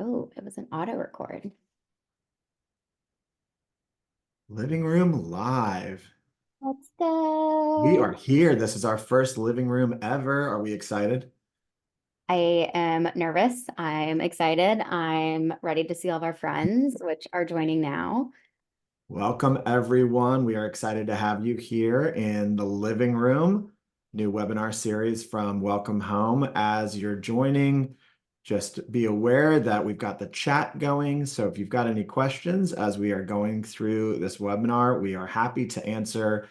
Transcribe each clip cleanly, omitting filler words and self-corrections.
Oh, it was an auto record. Living Room Live. Let's We are go. here. This is our first living room ever. Are we excited? I am nervous. I'm excited. I'm ready to see all of our friends, which are joining now. Welcome, everyone. We are excited to have you here in the living room, new webinar series from Welcome Home. As you're joining, just be aware that we've got the chat going. So if you've got any questions as we are going through this webinar, we are happy to answer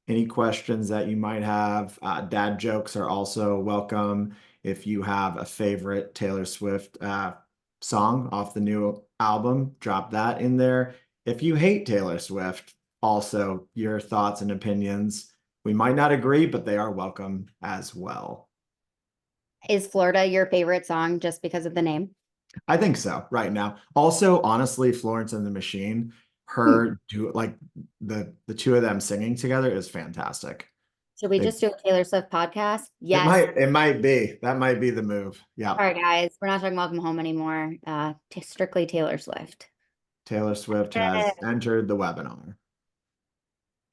any questions that you might have. Dad jokes are also welcome. If you have a favorite Taylor Swift song off the new album, drop that in there. If you hate Taylor Swift, also your thoughts and opinions. We might not agree, but they are welcome as well. Is Florida your favorite song just because of the name? I think so right now. Also, honestly, Florence and the Machine, Hmm. her do like the two of them singing together is fantastic. Should we They just do a Taylor Swift podcast? It Yes. might be. That might be the move. Yeah. All right, guys. We're not talking Welcome Home anymore. Strictly Taylor Swift. Taylor Swift has entered the webinar.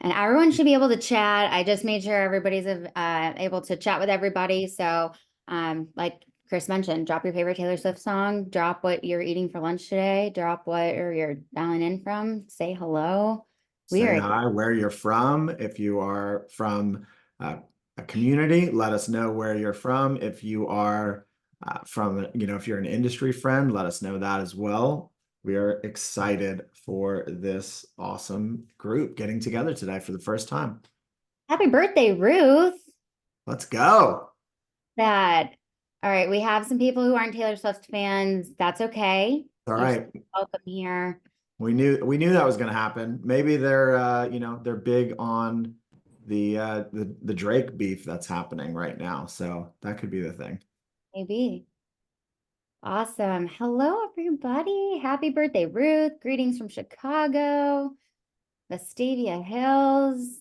And everyone should be able to chat. I just made sure everybody's able to chat with everybody. So, like Chris mentioned, drop your favorite Taylor Swift song, drop what you're eating for lunch today, drop what or you're dialing in from, say hello. We Say are hi, where you're from. If you are from a community, let us know where you're from. If you are from, if you're an industry friend, let us know that as well. We are excited for this awesome group getting together today for the first time. happy birthday, Ruth. Let's go. That all right, we have some people who aren't Taylor Swift fans. That's okay. All You're right. still welcome here. We knew that was going to happen. Maybe they're they're big on the Drake beef that's happening right now. So that could be the thing. Maybe. Awesome. Hello, everybody. Happy birthday, Ruth. Greetings from Chicago, Vestavia Hills.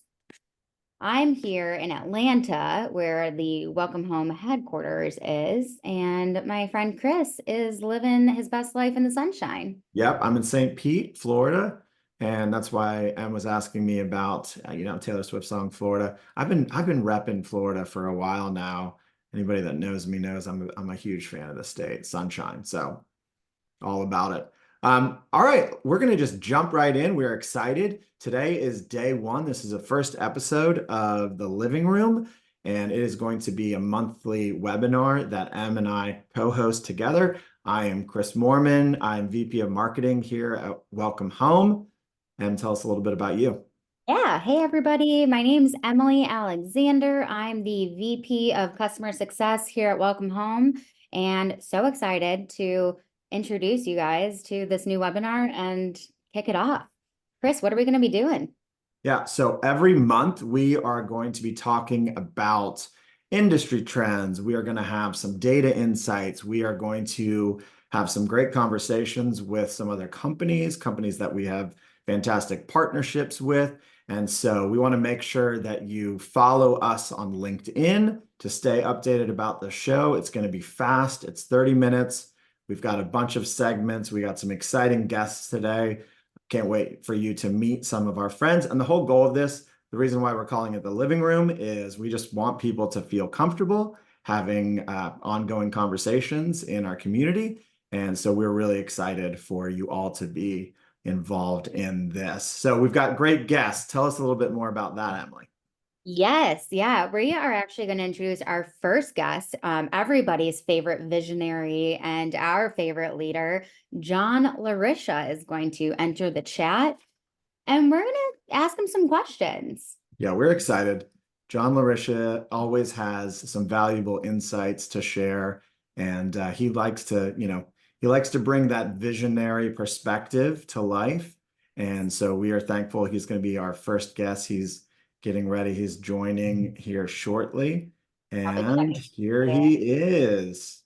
I'm here in Atlanta, where the Welcome Home headquarters is, and my friend Chris is living his best life in the sunshine. Yep, I'm in St. Pete, Florida, and that's why Em was asking me about Taylor Swift song Florida. I've been repping Florida for a while now. Anybody that knows me knows I'm a huge fan of the state, sunshine. So all about it. All right, we're going to just jump right in. We're excited. Today is day one. This is the first episode of The Living Room, and it is going to be a monthly webinar that Em and I co-host together. I am Chris Mohrman. I'm VP of Marketing here at Welcome Home. And tell us a little bit about you. Yeah. Hey, everybody. My name's Emily Alexander. I'm the VP of Customer Success here at Welcome Home, and so excited to introduce you guys to this new webinar and kick it off. Chris, what are we going to be doing? Yeah, so every month we are going to be talking about industry trends. We are going to have some data insights. We are going to have some great conversations with some other companies that we have fantastic partnerships with. And so we want to make sure that you follow us on LinkedIn to stay updated about the show. It's going to be fast. It's 30 minutes. We've got a bunch of segments. We got some exciting guests today. Can't wait for you to meet some of our friends. And the whole goal of this, the reason why we're calling it the living room, is we just want people to feel comfortable having ongoing conversations in our community. And so we're really excited for you all to be involved in this. So we've got great guests. Tell us a little bit more about that, Emily. Yes, yeah, we are actually going to introduce our first guest, everybody's favorite visionary and our favorite leader, John Larisha, is going to enter the chat, and we're going to ask him some questions. Yeah, we're excited. John Larisha always has some valuable insights to share, and he likes to bring that visionary perspective to life. And so we are thankful he's going to be our first guest. He's getting ready. He's joining here shortly. Probably And checking. here he is.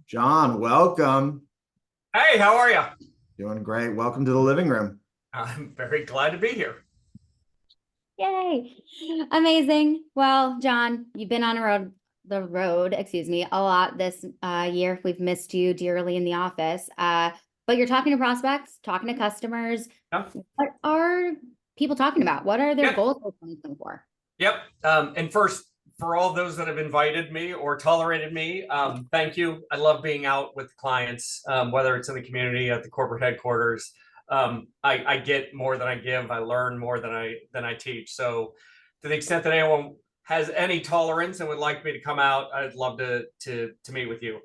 John, welcome. Hey, how are you? Doing great. Welcome to the living room. I'm very glad to be here. Yay. Amazing. Well, John, you've been on a road the road, excuse me, a lot this year. We've missed you dearly in the office. But you're talking to prospects, talking to customers. Yeah. What are people talking about? What are their Yeah. goals for 2024? Yep. And first, for all those that have invited me or tolerated me, thank you. I love being out with clients, whether it's in the community, at the corporate headquarters. I get more than I give. I learn more than I teach. So to the extent that anyone has any tolerance and would like me to come out, I'd love to meet with you.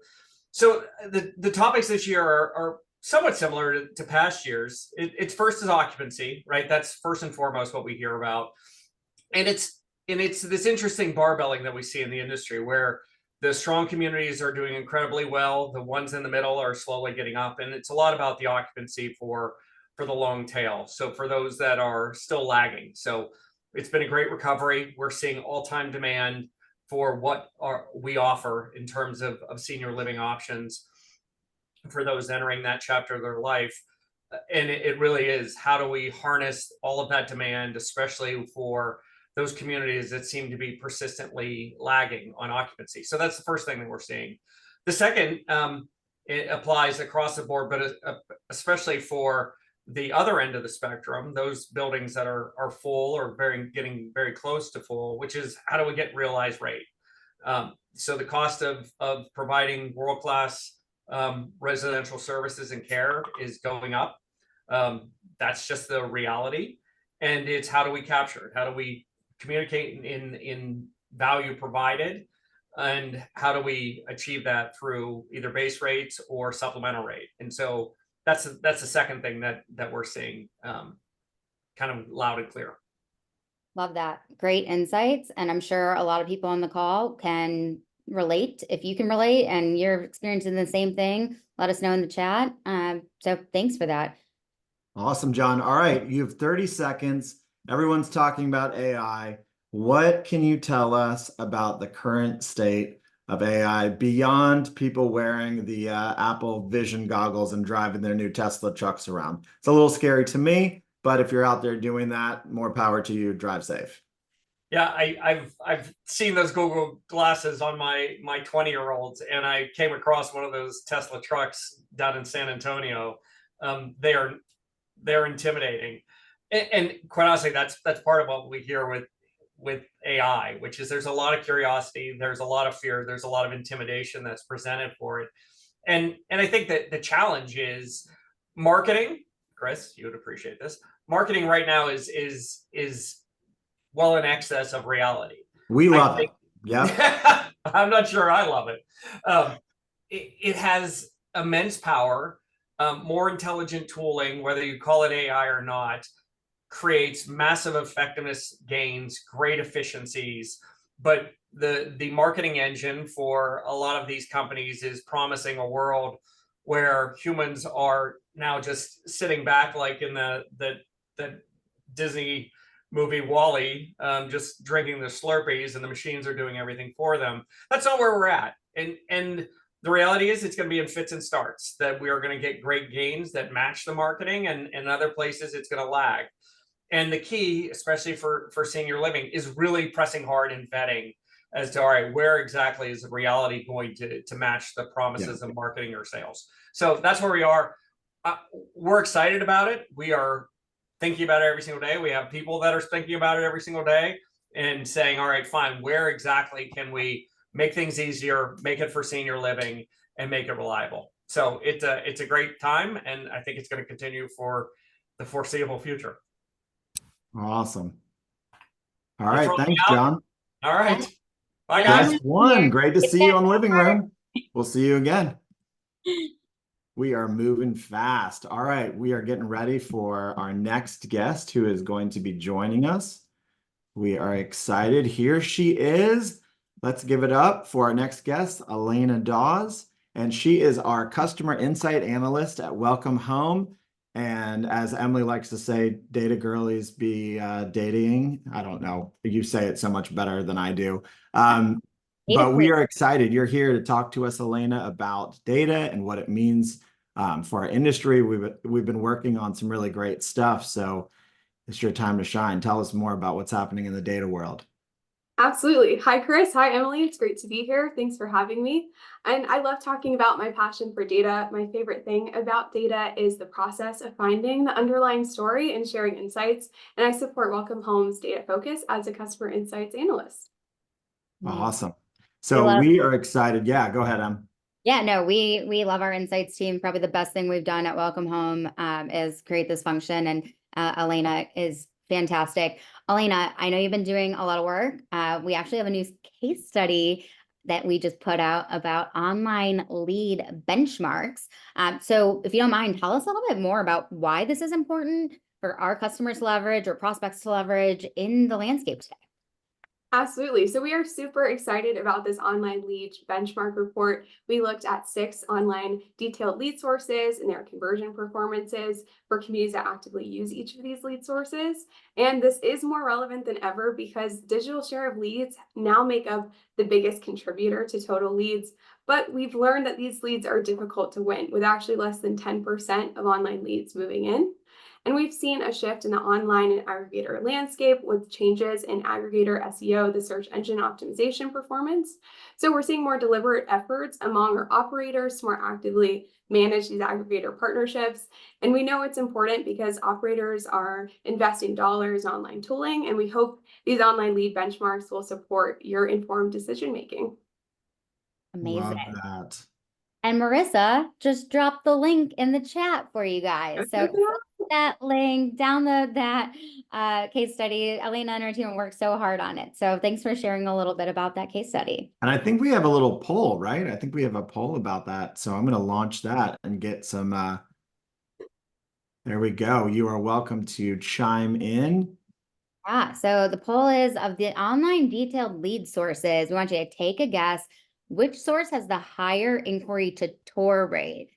So the topics this year are somewhat similar to past years. It's first is occupancy, right? That's first and foremost what we hear about. And it's this interesting barbelling that we see in the industry where the strong communities are doing incredibly well. The ones in the middle are slowly getting up. And it's a lot about the occupancy for the long tail. So for those that are still lagging. So it's been a great recovery. We're seeing all-time demand for what we offer in terms of senior living options for those entering that chapter of their life. And it really is, how do we harness all of that demand, especially for those communities that seem to be persistently lagging on occupancy. So that's the first thing that we're seeing. The second, it applies across the board, but especially for the other end of the spectrum, those buildings that are full or getting very close to full, which is how do we get realized rate? So the cost of providing world-class residential services and care is going up. That's just the reality. And it's how do we capture it? How do we communicate in value provided? And how do we achieve that through either base rates or supplemental rate? And so that's the second thing that we're seeing kind of loud and clear. Love that. Great insights. And I'm sure a lot of people on the call can relate. If you can relate and you're experiencing the same thing, let us know in the chat. So thanks for that. Awesome, John. All right, you have 30 seconds. Everyone's talking about AI. What can you tell us about the current state of AI beyond people wearing the Apple Vision goggles and driving their new Tesla trucks around? It's a little scary to me, but if you're out there doing that, more power to you. Drive safe. Yeah, I've seen those Google glasses on my 20-year-olds, and I came across one of those Tesla trucks down in San Antonio. They're intimidating, and quite honestly, that's part of what we hear with AI, which is there's a lot of curiosity, there's a lot of fear, there's a lot of intimidation that's presented for it, and I think that the challenge is marketing. Chris, you would appreciate this. Marketing right now is well in excess of reality. We love it. Yeah. I'm not sure I love it. It has immense power. More intelligent tooling, whether you call it AI or not, creates massive effectiveness gains, great efficiencies. But the marketing engine for a lot of these companies is promising a world where humans are now just sitting back like in the Disney movie WALL-E, just drinking the Slurpees, and the machines are doing everything for them. That's not where we're at. And the reality is it's going to be in fits and starts, that we are going to get great gains that match the marketing, and in other places it's going to lag. And the key, especially for senior living, is really pressing hard and vetting as to, all right, where exactly is the reality going to match the promises of marketing or sales? So that's where we are. We're excited about it. We are thinking about it every single day. We have people that are thinking about it every single day and saying, all right, fine, where exactly can we make things easier, make it for senior living, and make it reliable? So it's a great time, and I think it's going to continue for the foreseeable future. Awesome. All right. Thanks, John. All right. Bye, guys. Guest one. Great to see you on Living Room. We'll see you again. We are moving fast. All right. We are getting ready for our next guest who is going to be joining us. We are excited. Here she is. Let's give it up for our next guest, Elena Dawes. And she is our customer insight analyst at WelcomeHome. And as Emily likes to say, data girlies be dating. I don't know. You say it so much better than I do. But we are excited. You're here to talk to us, Elena, about data and what it means for our industry. We've been working on some really great stuff. So it's your time to shine. Tell us more about what's happening in the data world. Absolutely. Hi, Chris. Hi, Emily. It's great to be here. Thanks for having me. And I love talking about my passion for data. My favorite thing about data is the process of finding the underlying story and sharing insights. And I support Welcome Home's data focus as a customer insights analyst. Awesome. We So love we are excited. Yeah, go ahead, Em. Yeah, no, we love our insights team. Probably the best thing we've done at Welcome Home is create this function, and Elena is fantastic. Elena, I know you've been doing a lot of work. We actually have a new case study that we just put out about online lead benchmarks. So if you don't mind, tell us a little bit more about why this is important for our customers to leverage or prospects to leverage in the landscape today. Absolutely. So we are super excited about this online lead benchmark report. We looked at 6 online detailed lead sources and their conversion performances for communities that actively use each of these lead sources. And this is more relevant than ever because digital share of leads now make up the biggest contributor to total leads. But we've learned that these leads are difficult to win, with actually less than 10% of online leads moving in. And we've seen a shift in the online and aggregator landscape with changes in aggregator SEO, the search engine optimization performance. So we're seeing more deliberate efforts among our operators to more actively manage these aggregator partnerships. And we know it's important because operators are investing dollars in online tooling, and we hope these online lead benchmarks will support your informed decision making. Love Amazing. that. And Marissa just dropped the link in the chat for you guys. So click that link, download that case study. Elena and her team worked so hard on it. So thanks for sharing a little bit about that case study. And I think we have a little poll, right? I think we have a poll about that. So I'm going to launch that and get some, there we go. You are welcome to chime in. Yeah, so the poll is of the online detailed lead sources. We want you to take a guess. Which source has the higher inquiry to tour rate?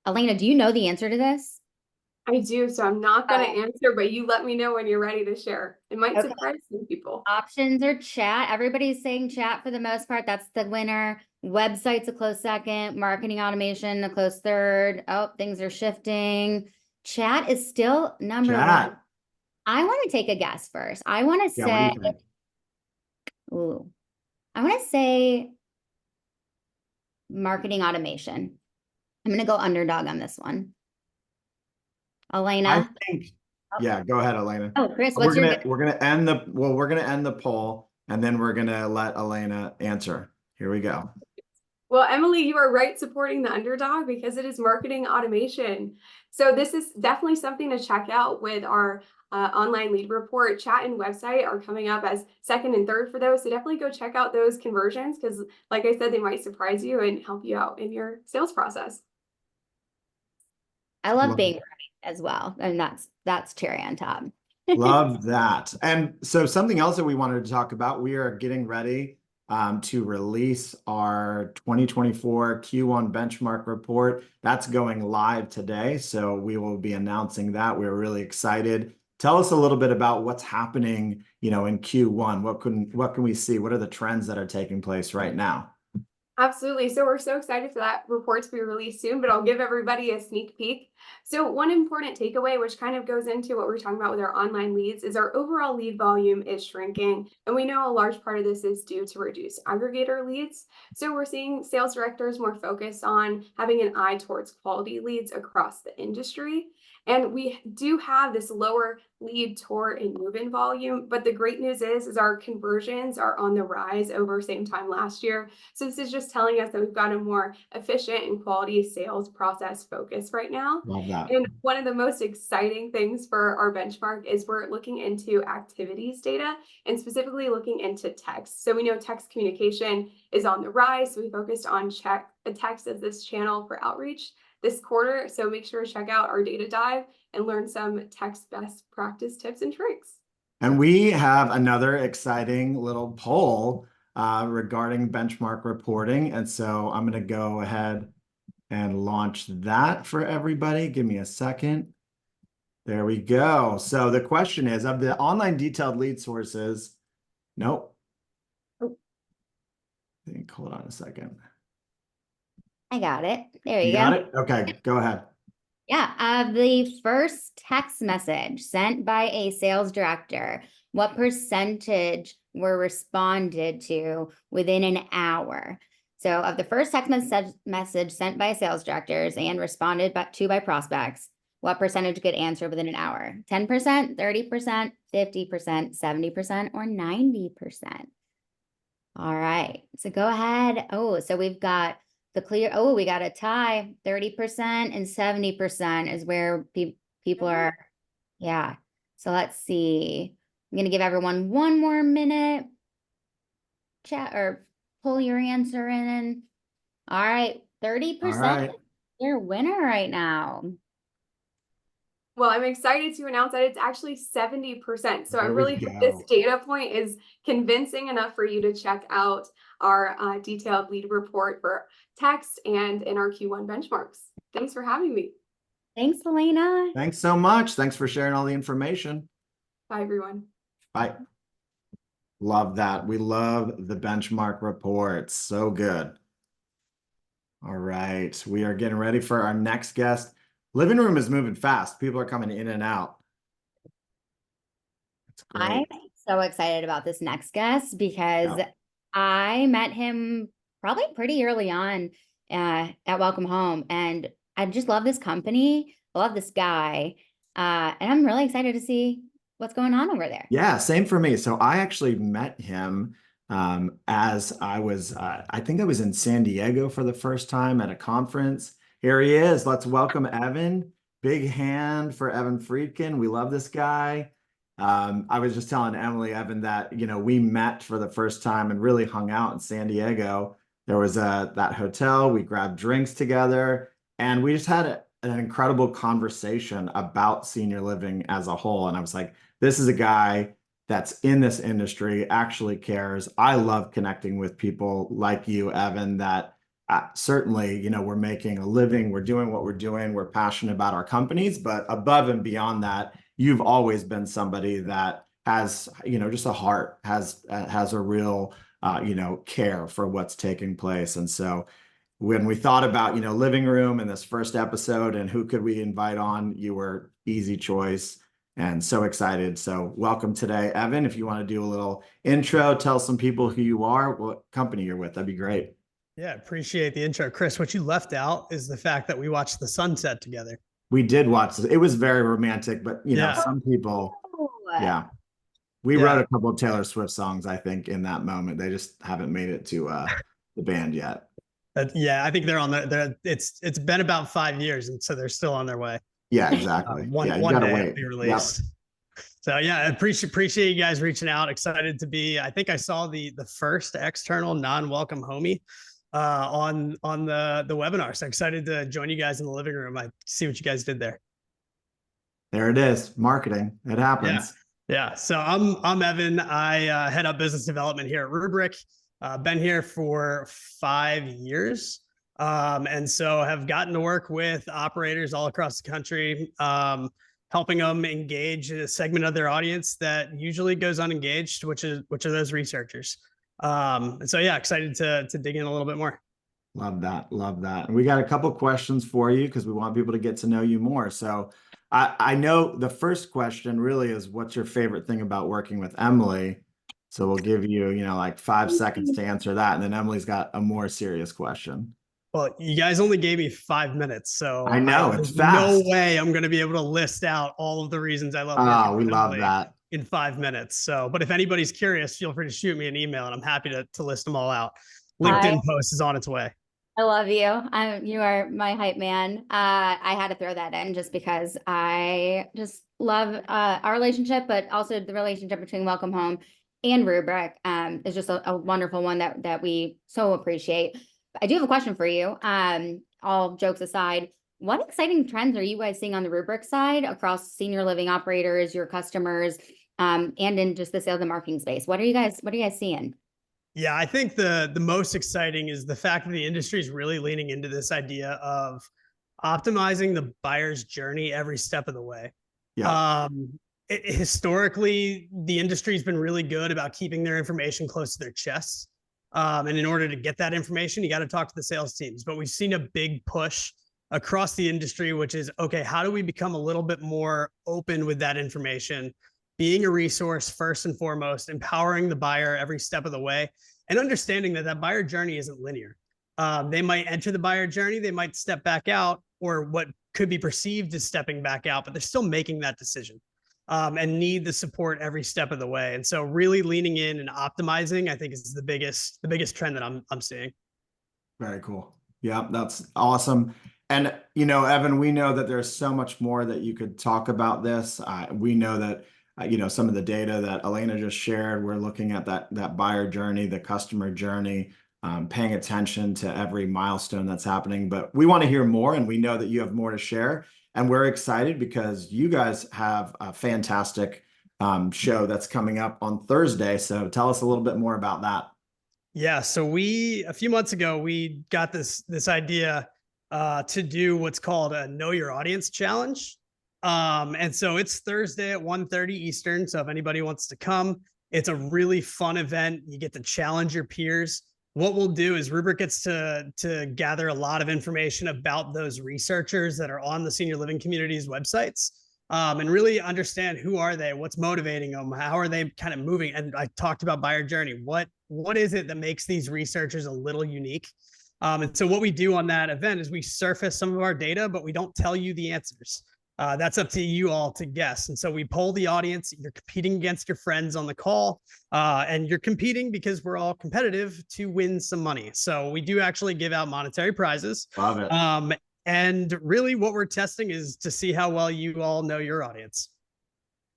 Elena, do you know the answer to this? I do, so I'm not going to answer, but you let me know when you're ready to share. It might surprise some people. Options are chat. Everybody's saying chat for the most part. That's the winner. Website's a close second. Marketing automation, a close third. Oh, things are shifting. Chat is still number one. I want to take a guess first. I want to Yeah, what do say, you think? ooh, I want to say marketing automation. I'm going to go underdog on this one. Elena. I think, yeah, go ahead, Elena. Oh, Chris, what's your guess? We're gonna end the poll, and then we're gonna let Elena answer. Here we go. Well, Emily, you are right supporting the underdog because it is marketing automation. So this is definitely something to check out with our online lead report. Chat and website are coming up as second and third for those. So definitely go check out those conversions because, like I said, they might surprise you and help you out in your sales process. I love being right as well. And that's cherry on top. Love that. And so something else that we wanted to talk about, we are getting ready to release our 2024 Q1 benchmark report. That's going live today. So we will be announcing that. We're really excited. Tell us a little bit about what's happening, in Q1. What can we see? What are the trends that are taking place right now? Absolutely. So we're so excited for that report to be released soon, but I'll give everybody a sneak peek. So one important takeaway, which kind of goes into what we're talking about with our online leads, is our overall lead volume is shrinking. And we know a large part of this is due to reduced aggregator leads. So we're seeing sales directors more focused on having an eye towards quality leads across the industry. And we do have this lower lead, tour, and move-in volume. But the great news is our conversions are on the rise over same time last year. So this is just telling us that we've got a more efficient and quality sales process focus right now. Love that. And one of the most exciting things for our benchmark is we're looking into activities data and specifically looking into text. So we know text communication is on the rise. So we focused on text as this channel for outreach this quarter. So make sure to check out our data dive and learn some text best practice tips and tricks. And we have another exciting little poll regarding benchmark reporting. And so I'm going to go ahead and launch that for everybody. Give me a second. There we go. So the question is, of the online detailed lead sources, nope. I think, hold on a second. I got it. There you go. Got it? Okay, go ahead. Yeah, the first text message sent by a sales director, what percentage were responded to within an hour. So of the first text message sent by sales directors and responded to by prospects, what percentage could answer within an hour? 10%, 30%, 50%, 70%, or 90%? All right, so go ahead. Oh, so we've got we got a tie. 30% and 70% is where people are. Yeah. So let's see. I'm going to give everyone one more minute. Chat or pull your answer in. All right, 30%. All right. Your winner right now. Well, I'm excited to announce that it's actually 70%. So I There we really hope this go. data point is convincing enough for you to check out our detailed lead report for text and in our Q1 benchmarks. Thanks for having me. Thanks, Elena. Thanks so much. Thanks for sharing all the information. Bye, everyone. Bye. Love that. We love the benchmark reports. So good. All right. We are getting ready for our next guest. Living room is moving fast. People are coming in and out. It's I'm great. so excited about this next guest because Yeah. I met him probably pretty early on at Welcome Home, and I just love this company. I love this guy, and I'm really excited to see what's going on over there. Yeah, same for me. So I actually met him as I think I was in San Diego for the first time at a conference. Here he is. Let's welcome Evan. Big hand for Evan Friedkin. We love this guy. I was just telling Emily, Evan, that, we met for the first time and really hung out in San Diego. There was that hotel. We grabbed drinks together, and we just had an incredible conversation about senior living as a whole. And I was like, this is a guy that's in this industry, actually cares. I love connecting with people like you, Evan, that certainly, we're making a living, we're doing what we're doing, we're passionate about our companies, but above and beyond that, you've always been somebody that has, just a heart, has a real, care for what's taking place. And so when we thought about, living room in this first episode and who could we invite on, you were easy choice. And so excited. So welcome today, Evan. If you want to do a little intro, tell some people who you are, what company you're with, that'd be great. Yeah, appreciate the intro. Chris, what you left out is the fact that we watched the sunset together. We did watch this. It was very romantic, but Yeah. some people, Oh, yeah. We Yeah. wrote a couple of Taylor Swift songs, I think, in that moment. They just haven't made it to the band yet. Yeah, I think they're on there. It's been about 5 years, and so they're still on their way. Yeah, exactly. One you gotta day wait. it'll be released. Yep. So yeah, I appreciate you guys reaching out. Excited to be. I think I saw the first external non-welcome homie on the webinar. So excited to join you guys in the living room. I see what you guys did there. There it is. Marketing. It happens. Yeah. So I'm Evan. I head up business development here at Rubric. Been here for 5 years. And so have gotten to work with operators all across the country, helping them engage a segment of their audience that usually goes unengaged, which are those researchers. And so, yeah, excited to dig in a little bit more. Love that. Love that. And we got a couple questions for you because we want people to get to know you more. So I know the first question really is, what's your favorite thing about working with Emily? So we'll give you, like 5 seconds to answer that. And then Emily's got a more serious question. Well, you guys only gave me 5 minutes, so I know it's fast. No way I'm going to be able to list out all of the reasons I love. Oh, we love that. In 5 minutes. So, but if anybody's curious, feel free to shoot me an email, and I'm happy to list them all out. LinkedIn post is on its way. I love you. You are my hype man. I had to throw that in just because I just love our relationship, but also the relationship between Welcome Home and Rubric is just a wonderful one that we so appreciate. I do have a question for you. All jokes aside, what exciting trends are you guys seeing on the Rubric side across senior living operators, your customers, and in just the sales and marketing space? What are you guys seeing? Yeah, I think the most exciting is the fact that the industry is really leaning into this idea of optimizing the buyer's journey every step of the way. Yeah. Historically, the industry's been really good about keeping their information close to their chests. And in order to get that information, you got to talk to the sales teams. But we've seen a big push across the industry, which is, okay, how do we become a little bit more open with that information? being a resource first and foremost, empowering the buyer every step of the way, and understanding that that buyer journey isn't linear. They might enter the buyer journey, they might step back out, or what could be perceived as stepping back out, but they're still making that decision. And need the support every step of the way. And so really leaning in and optimizing, I think, is the biggest trend that I'm seeing. Very cool. Yeah, that's awesome. And, you know, Evan, we know that there's so much more that you could talk about this. We know that, you know, some of the data that Elena just shared, we're looking at that buyer journey, the customer journey, paying attention to every milestone that's happening. But we want to hear more, and we know that you have more to share. And we're excited because you guys have a fantastic show that's coming up on Thursday. So tell us a little bit more about that. Yeah, so a few months ago, we got this idea to do what's called a Know Your Audience Challenge. And so it's Thursday at 1:30 Eastern. So if anybody wants to come, it's a really fun event. You get to challenge your peers. What we'll do is Rubric gets to gather a lot of information about those researchers that are on the senior living community's websites, and really understand who are they, what's motivating them, how are they kind of moving. And I talked about buyer journey. What is it that makes these researchers a little unique? And so what we do on that event is we surface some of our data, but we don't tell you the answers. That's up to you all to guess. And so we poll the audience. You're competing against your friends on the call, and you're competing because we're all competitive to win some money. So we do actually give out monetary prizes. Love it. And really what we're testing is to see how well you all know your audience.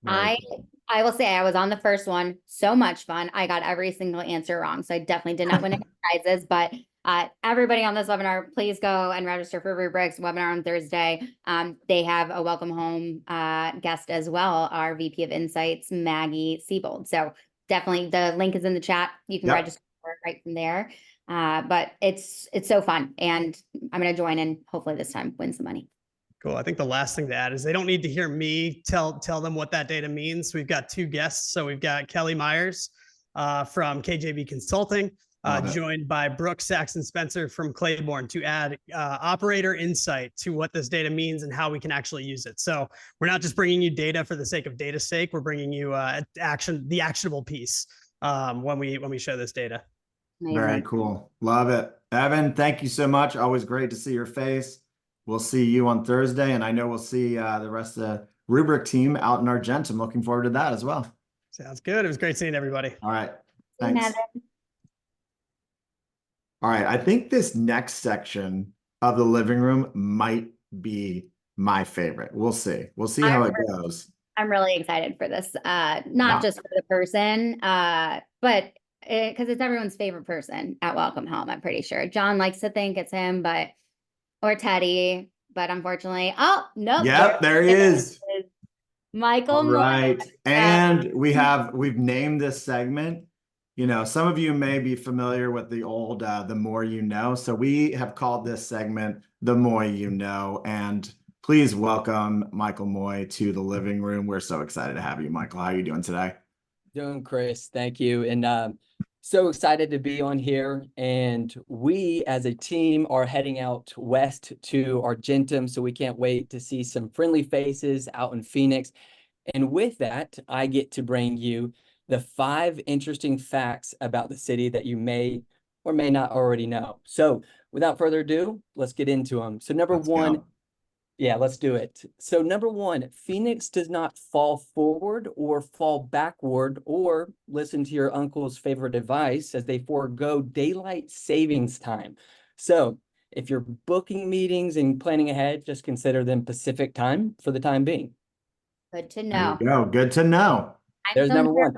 I will say I was on the first one. So much fun. I got every single answer wrong. So I definitely did not win any prizes, but everybody on this webinar, please go and register for Rubric's webinar on Thursday. They have a Welcome Home guest as well, our VP of Insights, Maggie Siebold. So definitely the link is in the chat. You can register for it right from there. But it's so fun, and I'm going to join in, hopefully this time win some money. Cool. I think the last thing to add is they don't need to hear me tell them what that data means. We've got two guests. So we've got Kelly Myers from KJV Consulting, joined by Brooke Saxon Spencer from Claiborne to add operator insight to what this data means and how we can actually use it. So we're not just bringing you data for the sake of data's sake. We're bringing you the actionable piece when we show this data. Amazing. Very cool. Love it. Evan, thank you so much. Always great to see your face. We'll see you on Thursday, and I know we'll see the rest of the Rubric team out in Argentum. Looking forward to that as well. Sounds good. It was great seeing everybody. All right. Thanks. All right. I think this next section of the living room might be my favorite. We'll see. We'll see how it goes. I'm really excited for this. Not just for the person, but because it's everyone's favorite person at Welcome Home, I'm pretty sure. John likes to think it's him, or Teddy, but unfortunately, oh no. Yep, there he is. Michael Moore. Right. And we've named this segment. You know, some of you may be familiar with the old The More You Know. So we have called this segment The More You Know. And please welcome Michael Moy to the living room. We're so excited to have you, Michael. How are you doing today? Doing, Chris. Thank you. And so excited to be on here. And we as a team are heading out west to Argentum. So we can't wait to see some friendly faces out in Phoenix. And with that, I get to bring you the 5 interesting facts about the city that you may or may not already know. So without further ado, let's get into them. So number one. Yeah, let's do it. So number 1, Phoenix does not fall forward or fall backward, or listen to your uncle's favorite advice, as they forego daylight savings time. So if you're booking meetings and planning ahead, just consider them Pacific time for the time being. Good to know. There you go. Good to know. There's number 1.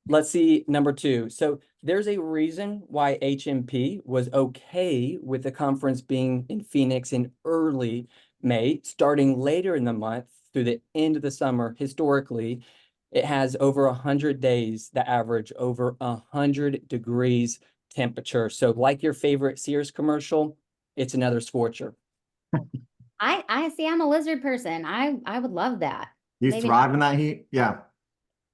Let's see number 2. So there's a reason why HMP was okay with the conference being in Phoenix in early May, starting later in the month through the end of the summer. Historically, it has over 100 days that average over 100 degrees temperature. So like your favorite Sears commercial, it's another scorcher. I see. I'm a lizard person. I would love that. You Maybe thrive in that heat? Yeah.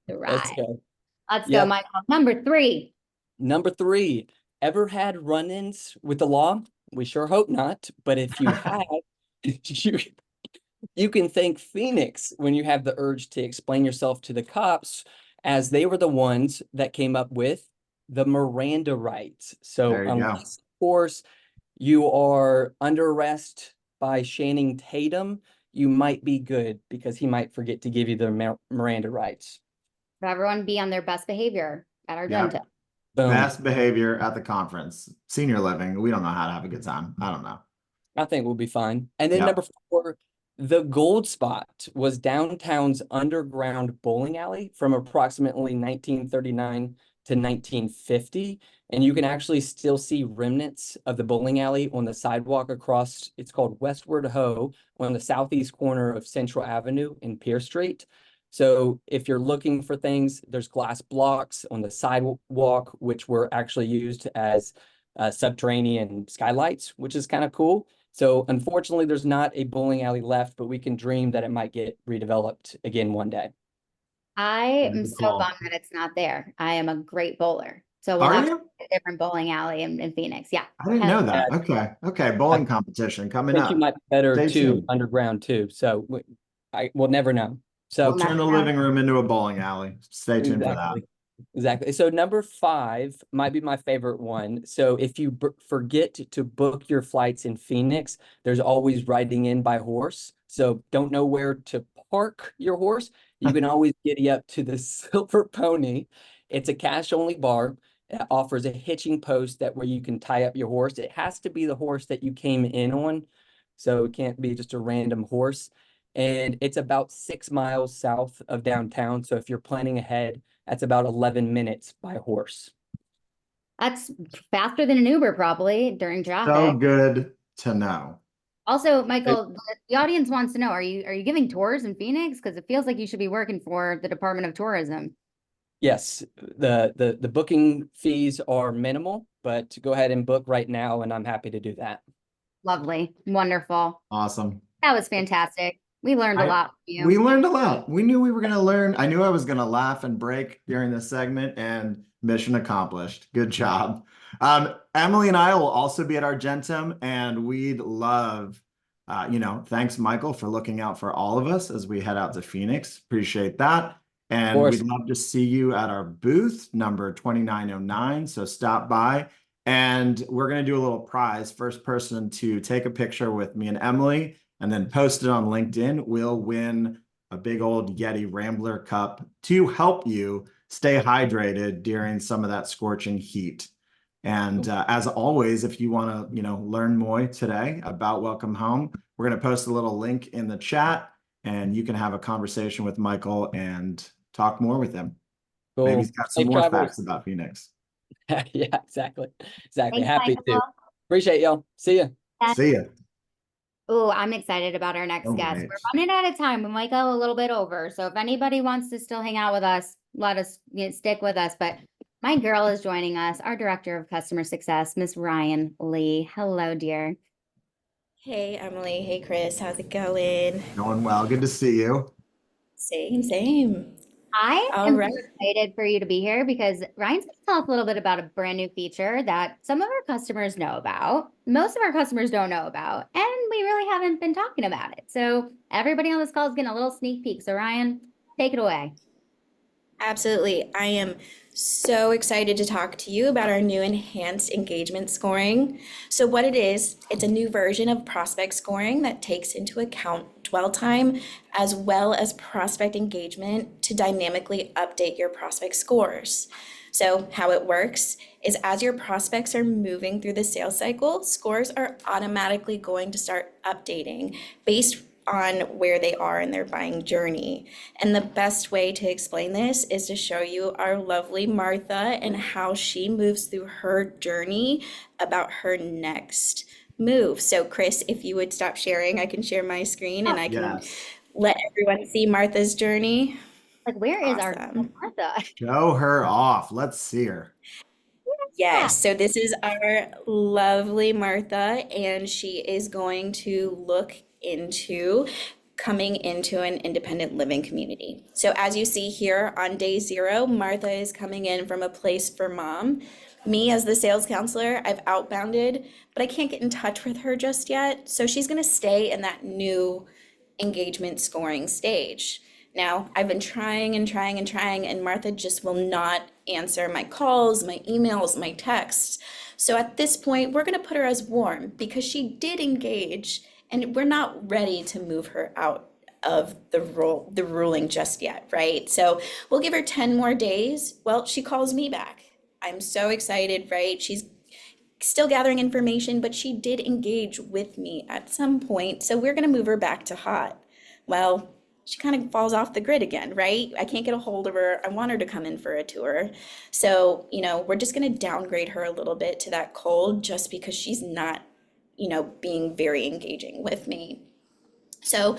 Let's go. Let's go, Michael. Number 3. Number 3, ever had run-ins with the law? We sure hope not. But if you have, You can thank Phoenix when you have the urge to explain yourself to the cops, as they were the ones that came up with the Miranda rights. So There you go. unless, of course, you are under arrest by Channing Tatum, you might be good because he might forget to give you the Miranda rights. Everyone be on their best behavior at our Yep. dentist. Boom. Best behavior at the conference. Senior living. We don't know how to have a good time. I don't know. I think we'll be fine. And then Yep. number 4, the Gold Spot was downtown's underground bowling alley from approximately 1939 to 1950. And you can actually still see remnants of the bowling alley on the sidewalk across, it's called Westward Ho, on the southeast corner of Central Avenue and Pierce Street. So if you're looking for things, there's glass blocks on the sidewalk, which were actually used as subterranean skylights, which is kind of cool. So unfortunately, there's not a bowling alley left, but we can dream that it might get redeveloped again one day. I am Very so cool. bummed that it's not there. I am a great bowler. So we'll Are have to you? find a different bowling alley in Phoenix. Yeah. I didn't Hell know that. Okay. Okay. Bowling competition I coming think you up. might be better Stay too tuned. underground too. So I will never know. So We'll turn the never know. living room into a bowling alley. Stay tuned for that. Exactly. So number 5 might be my favorite one. So if you forget to book your flights in Phoenix, there's always riding in by horse. So don't know where to park your horse. You can always giddy up to the Silver Pony. It's a cash only bar. It offers a hitching post that where you can tie up your horse. It has to be the horse that you came in on. So it can't be just a random horse. And it's about 6 miles south of downtown. So if you're planning ahead, that's about 11 minutes by horse. That's faster than an Uber probably during So traffic. good to know. Also, Michael, the audience wants to know, are you giving tours in Phoenix? Because it feels like you should be working for the Department of Tourism. Yes, the booking fees are minimal, but go ahead and book right now, and I'm happy to do that. Lovely. Wonderful. Awesome. That was fantastic. We learned a lot from you. We learned a lot. We knew we were going to learn. I knew I was going to laugh and break during this segment, and mission accomplished. Good job. Emily and I will also be at Argentum, and we'd love, thanks, Michael, for looking out for all of us as we head out to Phoenix. Appreciate that. And we'd love to see you at our booth number 2909. So stop by, and we're going to do a little prize. First person to take a picture with me and Emily and then post it on LinkedIn will win a big old Yeti Rambler cup to help you stay hydrated during some of that scorching heat. And as always, if you want to, learn more today about Welcome Home, we're going to post a little link in the chat, and you can have a conversation with Michael and talk more with him. Cool. Maybe he's got some Safe more travels. facts about Phoenix. Yeah, exactly. Thanks, Happy to. Michael. Appreciate y'all. See ya. See ya. Oh, I'm excited about our next guest. Great. We're running out of time. We might go a little bit over. So if anybody wants to still hang out with us, let us stick with us. But my girl is joining us, our Director of Customer Success, Miss Ryan Lee. Hello, dear. Hey, Emily. Hey, Chris. How's it going? Going well. Good to see you. Same. I All am right. so excited for you to be here because Ryan's going to tell us a little bit about a brand new feature that some of our customers know about, most of our customers don't know about, and we really haven't been talking about it. So everybody on this call is getting a little sneak peek. So Ryan, take it away. Absolutely. I am so excited to talk to you about our new enhanced engagement scoring. So what it is, it's a new version of prospect scoring that takes into account dwell time as well as prospect engagement to dynamically update your prospect scores. So how it works is as your prospects are moving through the sales cycle, scores are automatically going to start updating based on where they are in their buying journey. And the best way to explain this is to show you our lovely Martha and how she moves through her journey about her next move. So Chris, if you would stop sharing, I can share my screen and I can let everyone see Martha's journey. Like, where is our Awesome. Martha? Show her off. Let's see her. Yes, so this is our lovely Martha, and she is going to look into coming into an independent living community. So as you see here on day 0, Martha is coming in from a place for mom. Me as the sales counselor, I've outbounded, but I can't get in touch with her just yet. So she's going to stay in that new engagement scoring stage. Now, I've been trying and trying and trying, and Martha just will not answer my calls, my emails, my texts. So at this point, we're going to put her as warm because she did engage, and we're not ready to move her out of the ruling just yet, right? So we'll give her 10 more days. Well, she calls me back. I'm so excited, right? She's still gathering information, but she did engage with me at some point. So we're going to move her back to hot. Well, she kind of falls off the grid again, right? I can't get a hold of her. I want her to come in for a tour. So, we're just going to downgrade her a little bit to that cold just because she's not, being very engaging with me. So,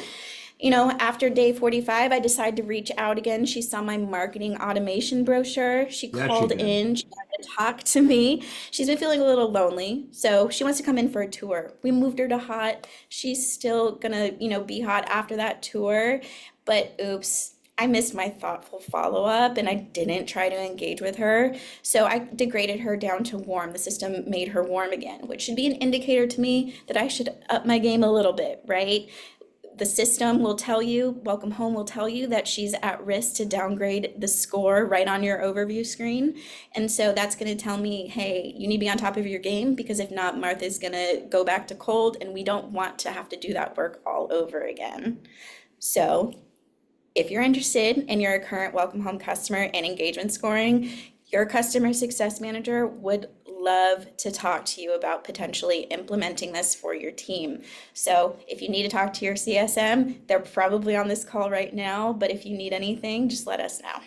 after day 45, I decided to reach out again. She saw my marketing automation brochure. She Yeah, she called did. in, she wanted to talk to me. She's been feeling a little lonely, so she wants to come in for a tour. We moved her to hot. She's still gonna, be hot after that tour, but oops, I missed my thoughtful follow-up and I didn't try to engage with her. So I degraded her down to warm. The system made her warm again, which should be an indicator to me that I should up my game a little bit, right? The system will tell you, WelcomeHome will tell you that she's at risk to downgrade the score right on your overview screen. And so that's going to tell me, hey, you need to be on top of your game, because if not, Martha's going to go back to cold, and we don't want to have to do that work all over again. So if you're interested and you're a current WelcomeHome customer and engagement scoring, your customer success manager would love to talk to you about potentially implementing this for your team. So if you need to talk to your CSM, they're probably on this call right now, but if you need anything, just let us know.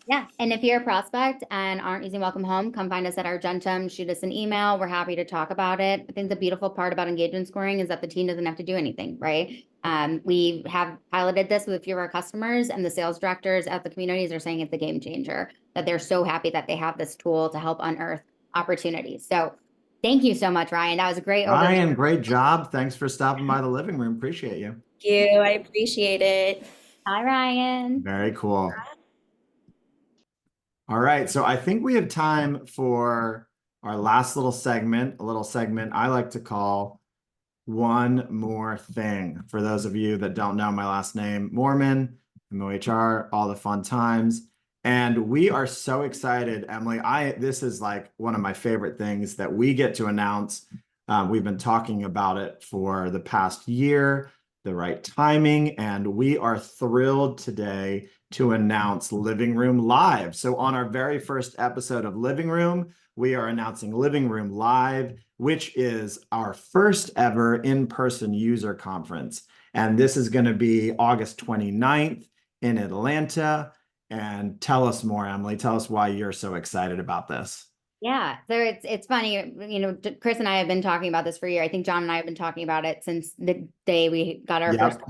Yeah, and if you're a prospect and aren't using WelcomeHome, come find us at Argentum, shoot us an email. We're happy to talk about it. I think the beautiful part about engagement scoring is that the team doesn't have to do anything, right? We have piloted this with a few of our customers, and the sales directors at the communities are saying it's a game changer, that they're so happy that they have this tool to help unearth opportunities. So thank you so much, Ryan. That was a great overview. Ryan, great job. Thanks for stopping by the living room. Appreciate you. Thank you. I appreciate it. Hi, Ryan. Very cool. All right, so I think we have time for our last little segment, a little segment I like to call One More Thing. For those of you that don't know my last name, Mohrman, MOHR, all the fun times. And we are so excited, Emily. This is like one of my favorite things that we get to announce. We've been talking about it for the past year, the right timing, and we are thrilled today to announce Living Room Live. So on our very first episode of Living Room, we are announcing Living Room Live, which is our first ever in-person user conference. And this is going to be August 29th in Atlanta. And tell us more, Emily. Tell us why you're so excited about this. Yeah, so it's funny, Chris and I have been talking about this for a year. I think John and I have been talking about it since the day we got our first,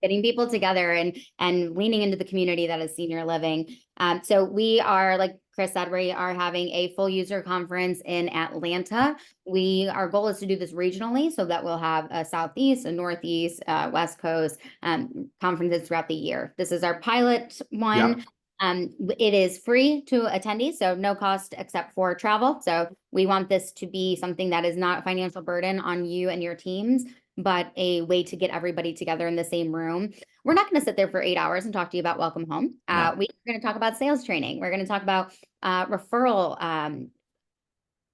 getting people together and leaning into the community that is senior living. So we are, like Chris said, we are having a full user conference in Atlanta. Our goal is to do this regionally so that we'll have a Southeast, a Northeast, West Coast conferences throughout the year. This is our pilot one. Yep. It is free to attendees, so no cost except for travel. So we want this to be something that is not a financial burden on you and your teams, but a way to get everybody together in the same room. We're not going to sit there for 8 hours and talk to you about WelcomeHome. No. We're going to talk about sales training. We're going to talk about referral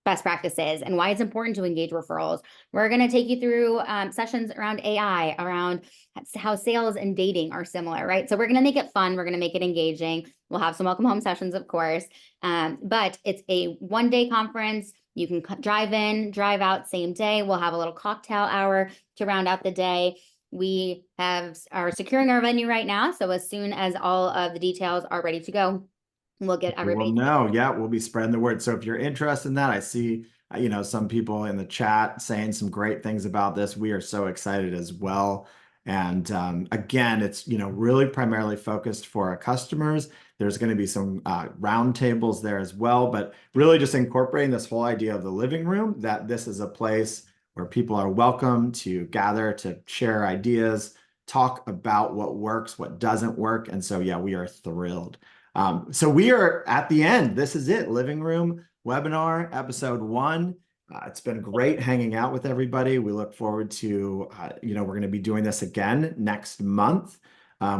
best practices and why it's important to engage referrals. We're going to take you through sessions around AI, around how sales and dating are similar, right? So we're going to make it fun. We're going to make it engaging. We'll have some WelcomeHome sessions, of course, but it's a one-day conference. You can drive in, drive out same day. We'll have a little cocktail hour to round out the day. We are securing our venue right now. So as soon as all of the details are ready to go, we'll get everybody. Well, no, yeah, we'll be spreading the word. So if you're interested in that, I see, some people in the chat saying some great things about this. We are so excited as well. And again, it's, really primarily focused for our customers. There's going to be some round tables there as well, but really just incorporating this whole idea of the living room, that this is a place where people are welcome to gather, to share ideas, talk about what works, what doesn't work. And so, yeah, we are thrilled. So we are at the end. This is it. Living Room webinar, episode 1. It's been great hanging out with everybody. We look forward to, we're going to be doing this again next month.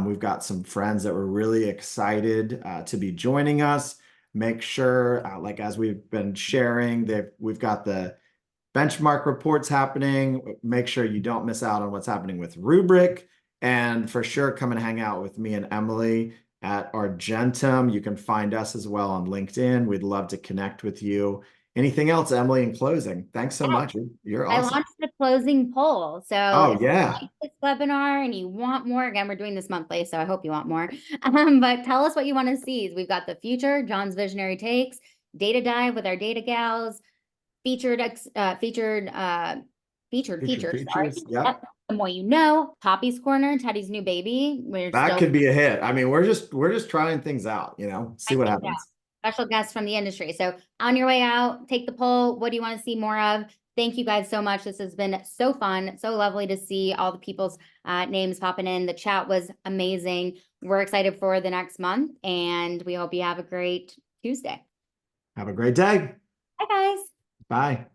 We've got some friends that were really excited to be joining us. Make sure, like as we've been sharing, we've got the benchmark reports happening. Make sure you don't miss out on what's happening with Rubric. And for sure, come and hang out with me and Emily at Argentum. You can find us as well on LinkedIn. We'd love to connect with you. Anything else, Emily, in closing? Thanks so much. You're I awesome. launched the closing poll. So Oh, if you yeah. like this webinar and you want more, again, we're doing this monthly, so I hope you want more. But tell us what you want to see. We've got the future, John's visionary takes, data dive with our data gals, featured features. Sorry. Yep. The more you know, Poppy's Corner, Teddy's new baby. That could be a hit. I mean, we're just trying things out, see what happens. Special guests from the industry. So on your way out, take the poll. What do you want to see more of? Thank you guys so much. This has been so fun, so lovely to see all the people's names popping in. The chat was amazing. We're excited for the next month, and we hope you have a great Tuesday. Have a great day. Bye, guys. Bye.